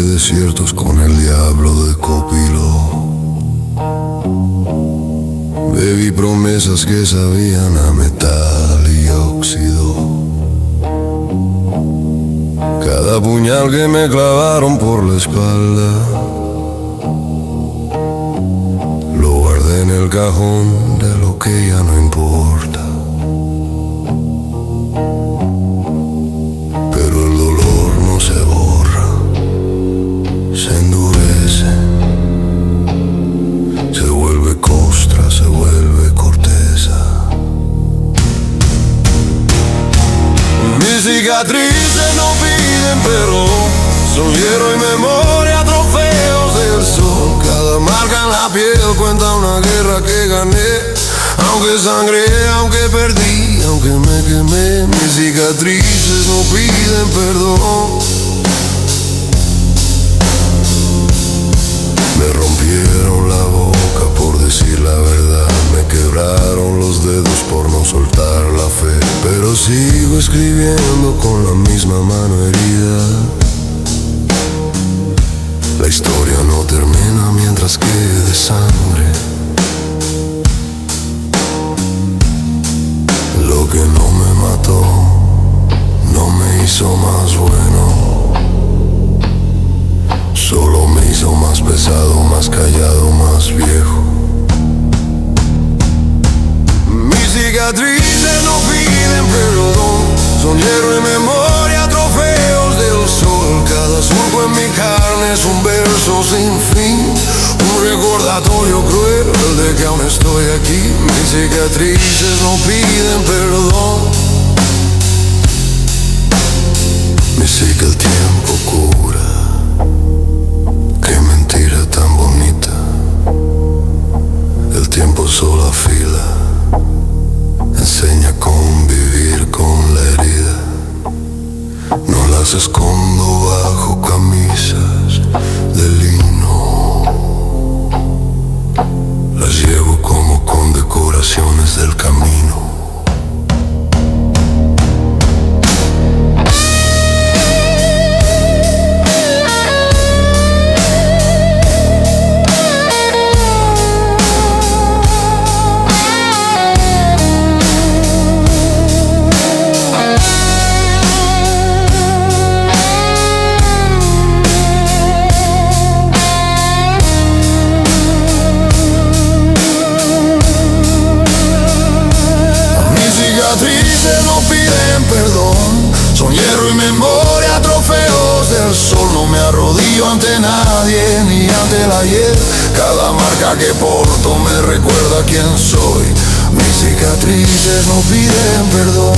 desiertos con el diablo de copiloto. Bebí promesas que sabían a metal y óxido. Cada puñal que me clavaron por la espalda lo guardé en el cajón de lo que ya no importa. Pero el dolor no se borra, se endurece, se vuelve costra, se vuelve corteza. Mis cicatrices no piden perdón, son hierro y memoria, trofeos del sol. Cada marca en la piel cuenta una guerra que gané. Aunque sangré, aunque perdí, aunque me quemé, mis cicatrices no piden perdón. Me rompieron la boca por decir la verdad, me quebraron los dedos por no soltar la fe, pero sigo escribiendo con la misma mano herida. La historia no termina mientras quede sangre. Lo que no me mató no me hizo más bueno, solo me hizo más pesado, más callado, más viejo. Mis cicatrices no piden perdón, son hierro y memoria, trofeos del sol. Cada surco en mi carne es un verso sin fin, un recordatorio cruel de que aún estoy aquí. Mis cicatrices no piden perdón. Me sé que el tiempo cura, qué mentira tan bonita. El tiempo solo afila, enseña a convivir con la herida. No las escondo bajo camisas de lino, las llevo como condecoraciones del camino. No piden perdón, son hierro y memoria, trofeos del sol. No me arrodillo ante nadie ni ante el ayer. Cada marca que porto me recuerda quién soy. Mis cicatrices no piden perdón.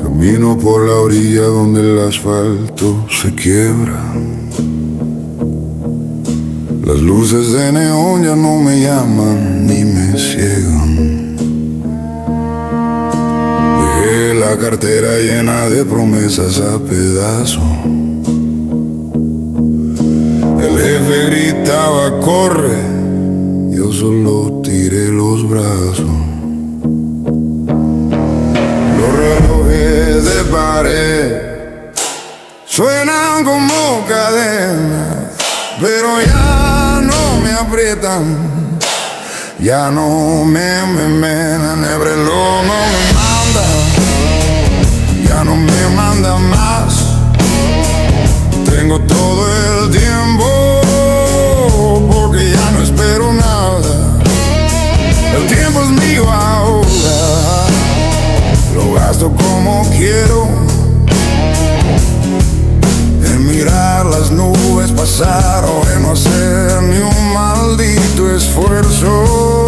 Camino por la orilla donde el asfalto se quiebra. Las luces de neón ya no me llaman ni me ciegan. Dejé la cartera llena de promesas a pedazos. El jefe gritaba corre, yo solo tiré los brazos. Los relojes suenan como cadenas, pero ya no me aprietan, ya no me envenenan. El reloj no me manda, ya no me manda más. Tengo todo el tiempo porque ya no espero nada. El tiempo es mío ahora, lo gasto como quiero, en mirar las nubes pasar o en no hacer ni un maldito esfuerzo.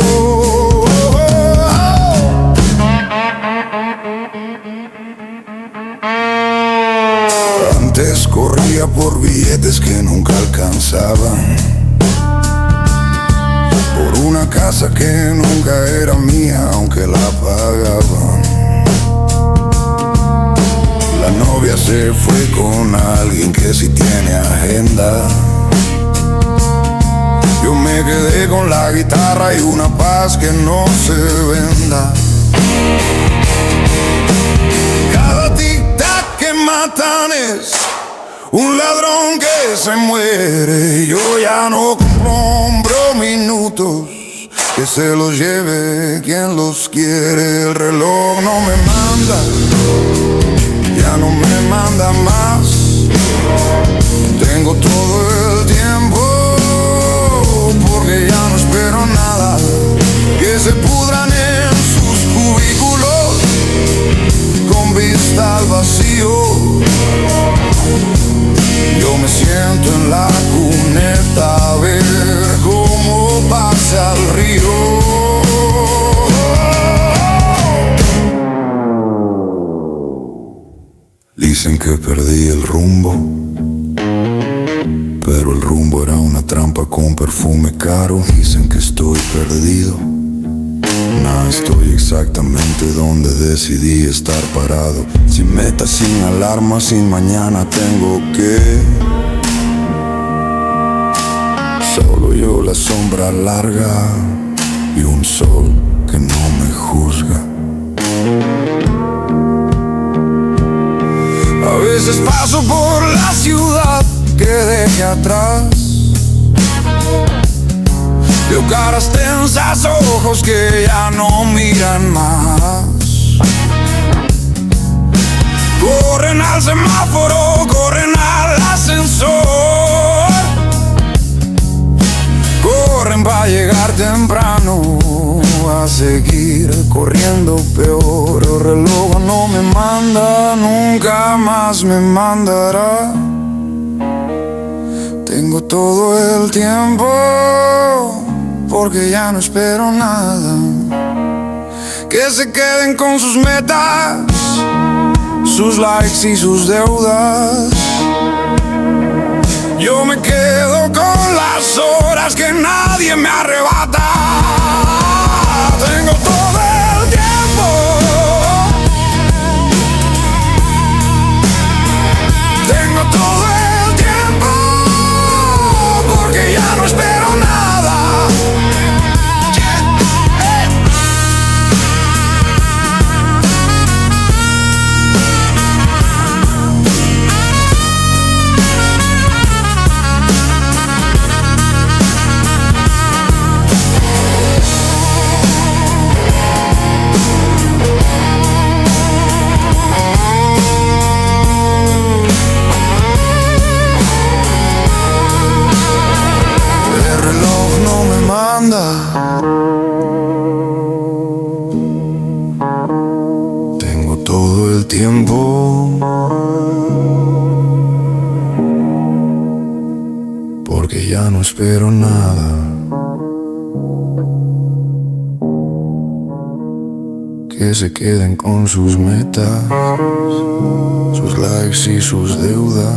Antes corría por billetes que nunca alcanzaban, por una casa que nunca era mía aunque la pagaban. La novia se fue con alguien que sí tiene agenda. Yo me quedé con la guitarra y una paz que no se venda. Cada tic-tac que matan es un ladrón que se muere. Yo ya no compro minutos, que se los lleve quien los quiere. El reloj no me manda, ya no me manda más. Tengo todo el tiempo porque ya no espero nada. Que se pudran en sus cubículos con vista al vacío. Yo me siento en la cuneta a ver cómo pasa el río. Dicen que perdí el rumbo, pero el rumbo era una trampa con perfume caro. Dicen que estoy perdido, no estoy exactamente donde decidí estar parado. Sin meta, sin alarma, sin mañana tengo que. Solo yo, la sombra larga y un sol que no me juzga. A veces paso por la ciudad que dejé atrás. Veo caras tensas, ojos que ya no miran más. Corren al semáforo, corren al ascensor. Corren para llegar temprano, a seguir corriendo peor. El reloj no me manda, nunca más me mandará. Tengo todo el tiempo porque ya no espero nada. Que se queden con sus metas, sus likes y sus deudas. Yo me quedo con las horas que nadie me arrebata. Tengo todo el tiempo, tengo todo el tiempo porque ya no espero nada. Tengo todo el tiempo porque ya no espero nada. Que se queden con sus metas, sus likes y sus deudas.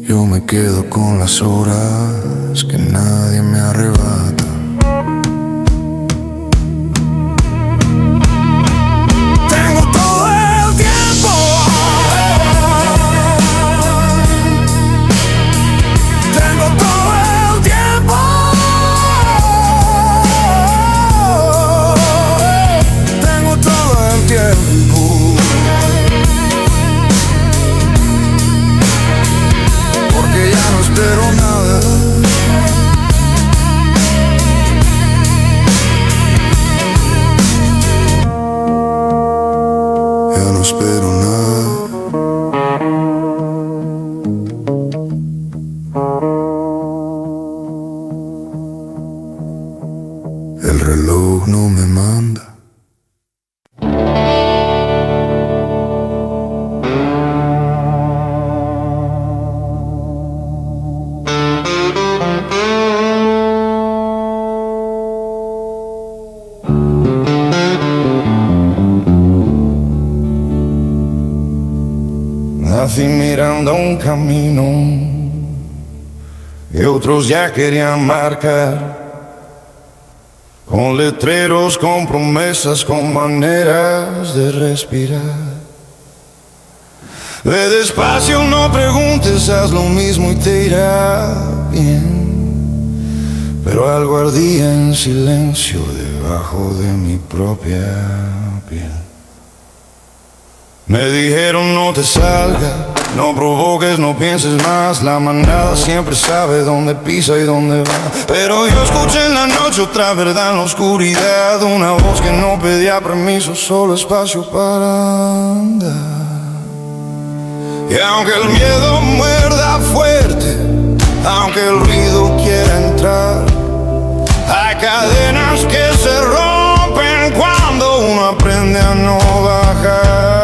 Yo me quedo con las horas que nadie me arrebata. Tengo todo el tiempo, tengo todo el tiempo, tengo todo el tiempo. no espero nada. El reloj no me manda. Nací mirando un camino y otros ya querían marcar, con letreros, con promesas, con maneras de respirar. Ve despacio, no preguntes, haz lo mismo y te irá bien. Pero algo ardía en silencio debajo de mi propia piel. Me dijeron no te salgas, no provoques, no pienses más. La manada siempre sabe dónde pisa y dónde va. Pero yo escuché en la noche otra verdad en la oscuridad, una voz que no pedía permiso, solo espacio para andar. Y aunque el miedo muerda fuerte, aunque el ruido quiera entrar, hay cadenas que se rompen cuando uno aprende a no bajar.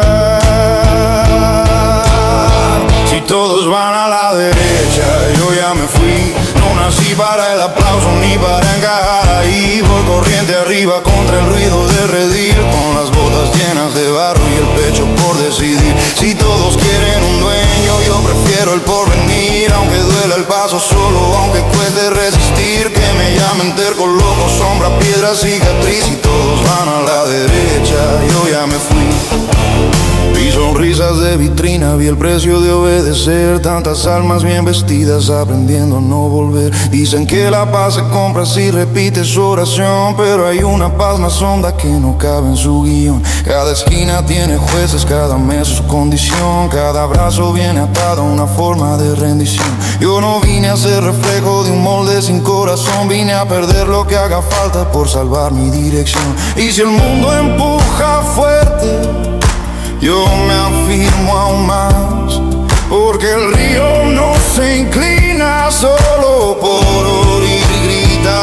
Si todos van a la derecha, yo ya me fui. No nací para el aplauso ni para encajar ahí. Voy corriente arriba contra el ruido de redil, con las botas llenas de barro y el pecho por decidir. Si todos quieren un dueño, yo prefiero el porvenir. Aunque duela el paso solo, aunque cueste resistir. Que me llamen terco, loco, sombra, piedra, cicatriz. Si todos van a la derecha, yo ya me fui. Vi sonrisas de vitrina, vi el precio de obedecer. Tantas almas bien vestidas aprendiendo a no volver. Dicen que la paz se compra si repites su oración, pero hay una paz más honda que no cabe en su guión. Cada esquina tiene jueces, cada mes su condición. Cada brazo viene atado a una forma de rendición. Yo no vine a ser reflejo de un molde sin corazón. Vine a perder lo que haga falta por salvar mi dirección. Y si el mundo empuja fuerte, yo me afirmo aún más, porque el río no se inclina solo por oír gritar.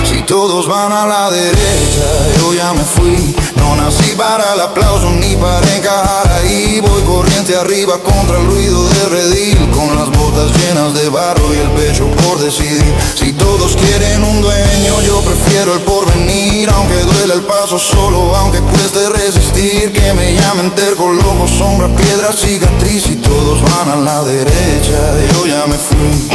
Si todos van a la derecha, yo ya me fui. No nací para el aplauso ni para encajar ahí. Voy corriente arriba contra el ruido de redil, con las botas llenas de barro y el pecho por decidir. Si todos quieren un dueño, yo prefiero el porvenir. Aunque duele el paso solo, aunque cueste resistir. Que me llamen terco, loco, sombra, piedra, cicatriz. Si todos van a la derecha, yo ya me fui.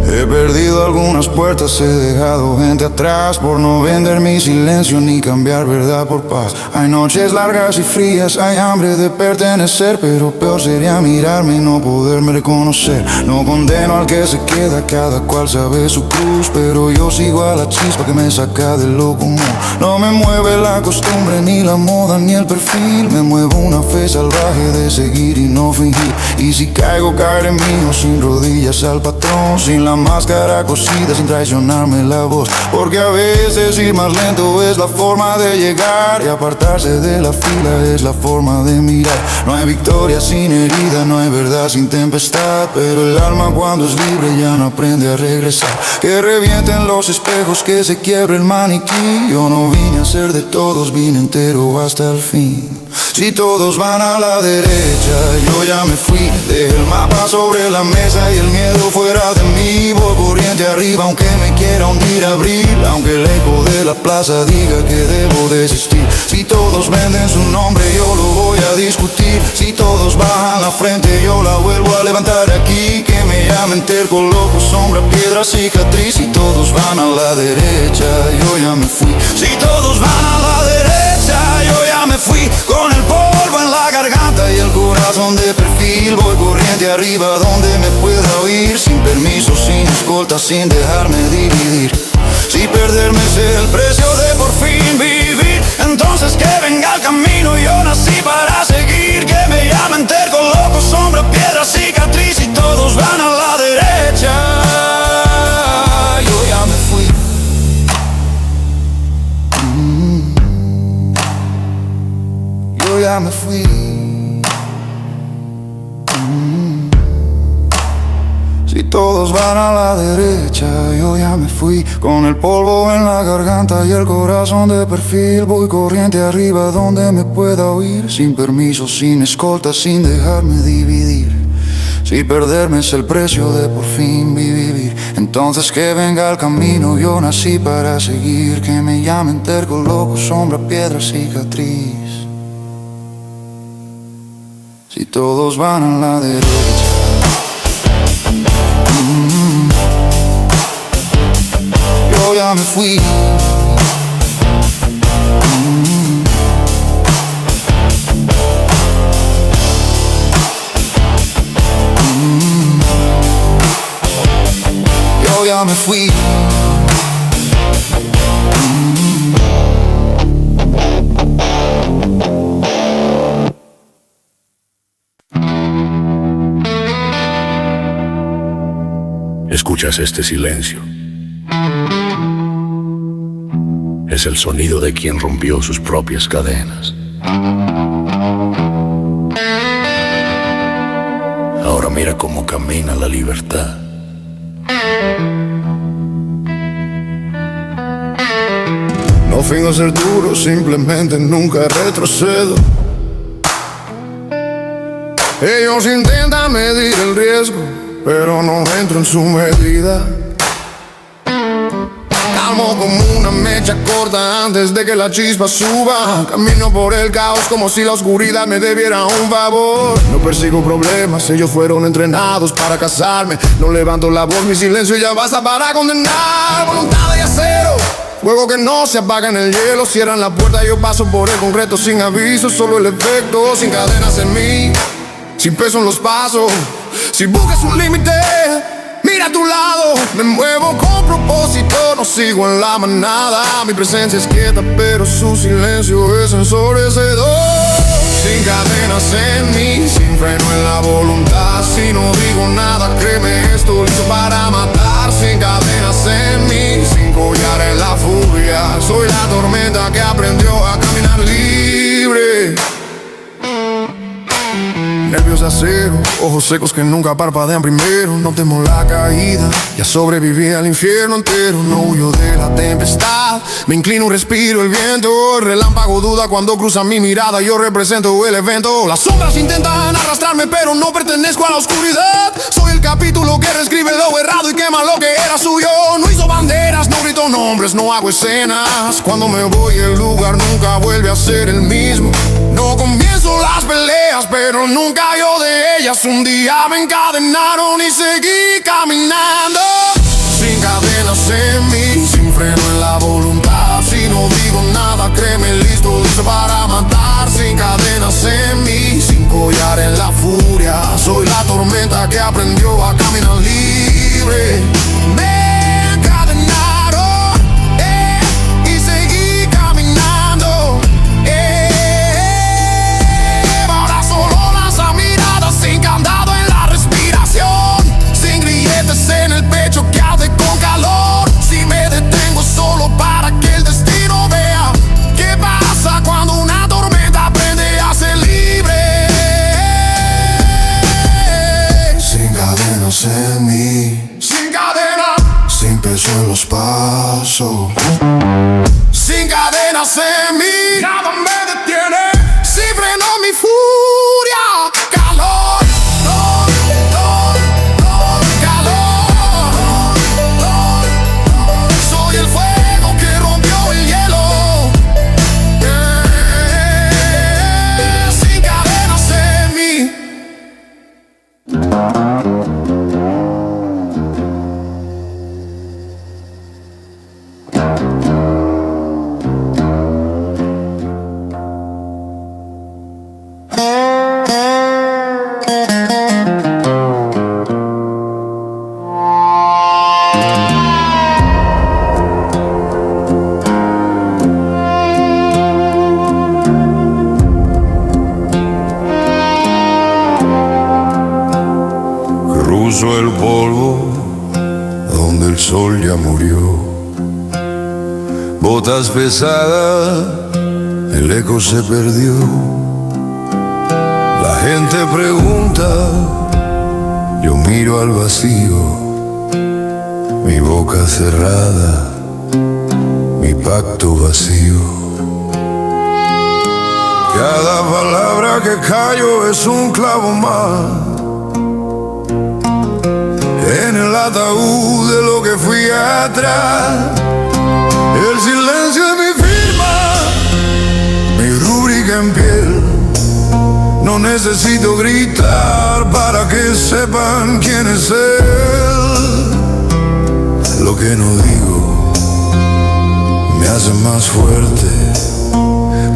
He perdido algunas puertas, he dejado gente atrás por no vender mi silencio ni cambiar verdad por paz. Hay noches largas y frías, hay hambre de pertenecer, pero peor sería mirarme y no poderme reconocer. No condeno al que se queda, cada cual sabe su cruz, pero yo sigo a la chispa que me saca de lo común. No me mueve la costumbre, ni la moda, ni el perfil. Me muevo una fe salvaje de seguir y no fingir. Y si caigo, caeré mío, sin rodillas al patrón, sin la máscara cosida, sin traicionarme la voz. Porque a veces ir más lento es la forma de llegar, y apartarse de la fila es la forma de mirar. No hay victoria sin herida, no hay verdad sin tempestad, pero el alma cuando es libre ya no aprende a regresar. Que revienten los espejos, que se quiebre el maniquí. Yo no vine a ser de todos, vine entero hasta el fin. Si todos van a la derecha, yo ya me fui. Dejé el mapa sobre la mesa y el miedo fuera de mí. Voy corriente arriba aunque me quiera hundir abril, aunque el eco de la plaza diga que debo desistir. Si todos venden su nombre, yo lo voy a discutir. Si todos bajan la frente, yo la vuelvo a levantar aquí. Que me llamen terco, loco, sombra, piedra, cicatriz. Si todos van a la derecha, yo ya me fui. Si todos van a la derecha, yo ya me fui. Con el polvo en la garganta y el corazón de perfil, voy corriente arriba donde me pueda oír, sin permiso, sin escolta, sin dejarme dividir. Si perderme es el precio de por fin ya me fui. Si todos van a la derecha, yo ya me fui. Con el polvo en la garganta y el corazón de perfil, voy corriente arriba donde me pueda oír. Sin permiso, sin escolta, sin dejarme dividir. Si perderme es el precio de por fin vivir, entonces que venga el camino, yo nací para seguir. Que me llamen terco, loco, sombra, piedra, cicatriz. Si todos van a la derecha, yo ya me fui. Yo ya me fui. ¿Escuchas este silencio? Es el sonido de quien rompió sus propias cadenas. Ahora mira cómo camina la libertad. No fingo ser duro, simplemente nunca retrocedo. Ellos intentan medir el riesgo, pero no entro en su medida. Calmo como una mecha corta antes de que la chispa suba. Camino por el caos como si la oscuridad me debiera un favor. No persigo problemas, ellos fueron entrenados para cazarme. No levanto la voz, mi silencio ya basta para condenar. Voluntad de acero, fuego que no se apaga en el hielo. Cierran la puerta y yo paso por el concreto sin aviso. Solo el efecto, sin cadenas en mí, sin peso en los pasos. Si buscas un límite, mira a tu lado. Me muevo con propósito, no sigo en la manada. Mi presencia es quieta, pero su silencio es ensombrecedor. Sin cadenas en mí, sin freno en la voluntad. Si no digo nada, créeme, estoy listo para matar. Sin cadenas en mí, sin collar en la furia. Soy la tormenta que aprendió a caminar libre. Nervios de acero, ojos secos que nunca parpadean primero. No temo la caída, ya sobreviví al infierno entero. No huyo de la tempestad, me inclino, respiro el viento. El relámpago duda cuando cruza mi mirada, yo represento el evento. Las sombras intentan arrastrarme, pero no pertenezco a la oscuridad. Soy el capítulo que reescribe lo errado y quema lo que era suyo. No hizo banderas, no grito nombres, no hago escenas. Cuando me voy el lugar nunca vuelve a ser el mismo. No comienzo las peleas, pero nunca yo de ellas. Un día me encadenaron y seguí caminando. Sin cadenas en mí, sin freno en la voluntad. Si no digo nada, créeme, listo para matar. Sin cadenas en mí, sin collar en la furia. Soy la tormenta que aprendió a caminar libre. Me encadenaron y seguí caminando. Ahora solo lanza miradas sin candado en la respiración. Sin grilletes en el pecho que arde con calor. Si me detengo solo para que el destino vea qué pasa cuando una tormenta aprende a ser libre. Sin cadenas en mí, sin cadenas, sin peso en los pasos. Sin cadenas en mí, nada me detiene. Si freno mi furia, calor, calor. Soy el fuego que rompió el hielo. Sin cadenas en mí. Cruzo el polvo donde el sol ya murió. Botas pesadas, el eco se perdió. gente pregunta, yo miro al vacío, mi boca cerrada, mi pacto vacío. Cada palabra que callo es un clavo más en el ataúd de lo que fui atrás. El silencio es mi firma, mi rúbrica en piel. No necesito gritar para que sepan quién es él. Lo que no digo me hace más fuerte.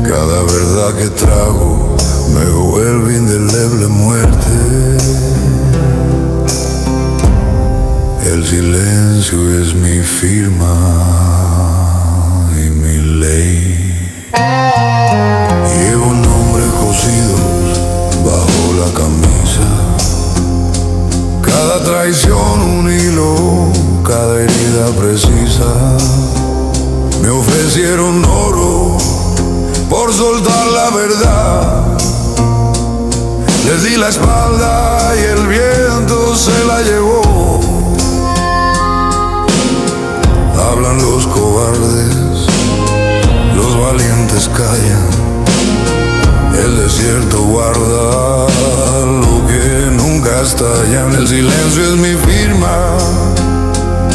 Cada verdad que trago me vuelve indeleble muerte. El silencio es mi firma y mi ley. Llevo nombres cosidos bajo la camisa. Cada traición un hilo, cada herida precisa. Me ofrecieron oro por soltar la verdad. Les di la espalda y el viento se la llevó. Hablan los cobardes, los valientes callan. El desierto guarda lo que nunca estalla. El silencio es mi firma,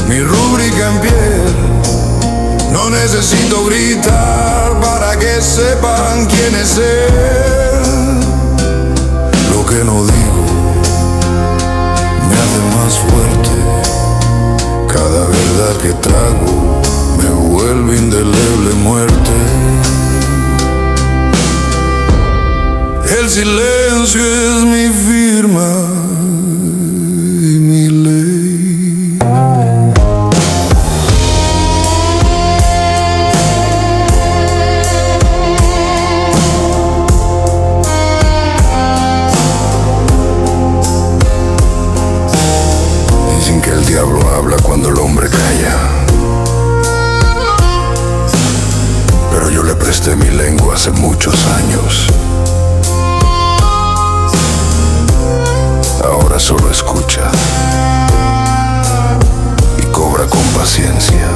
mi rúbrica en piel. No necesito gritar para que sepan quién es él. Lo que no digo me hace más fuerte. Cada verdad que trago me vuelve indeleble muerte. El silencio es mi firma y mi ley. Dicen que el diablo habla cuando el hombre calla, pero yo le presté mi lengua hace muchos años. Ahora solo escucha y cobra con paciencia.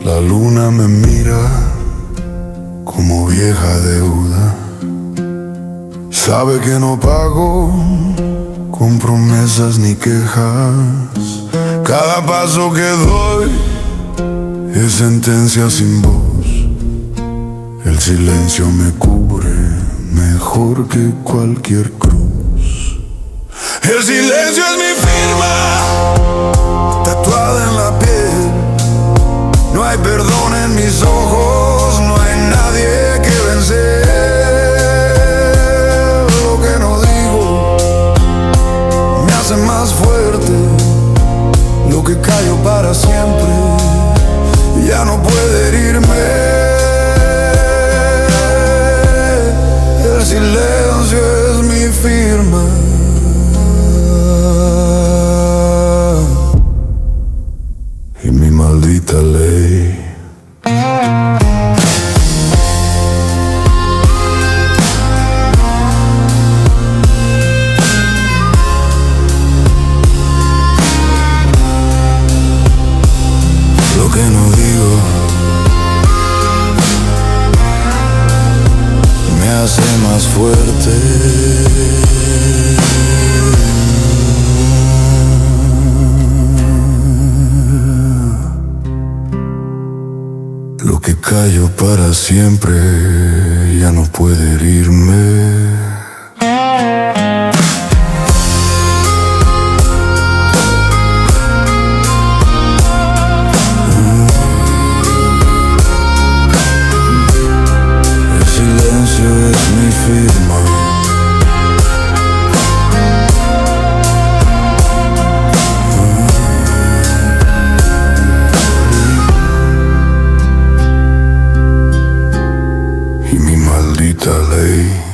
La luna me mira como vieja deuda. Sabe que no pago con promesas ni quejas. Cada paso que doy es sentencia sin voz. El silencio me cubre mejor que cualquier cruz. El silencio es mi firma, tatuada en la piel. No hay perdón en mis ojos, no hay nadie que vencer. Lo que no digo me hace más fuerte. Lo que callo para siempre ya no puede herirme. El silencio es mi firma y mi maldita ley. Lo que no digo me hace más fuerte. Lo que callo para siempre ya no puede herirme. maldita ley.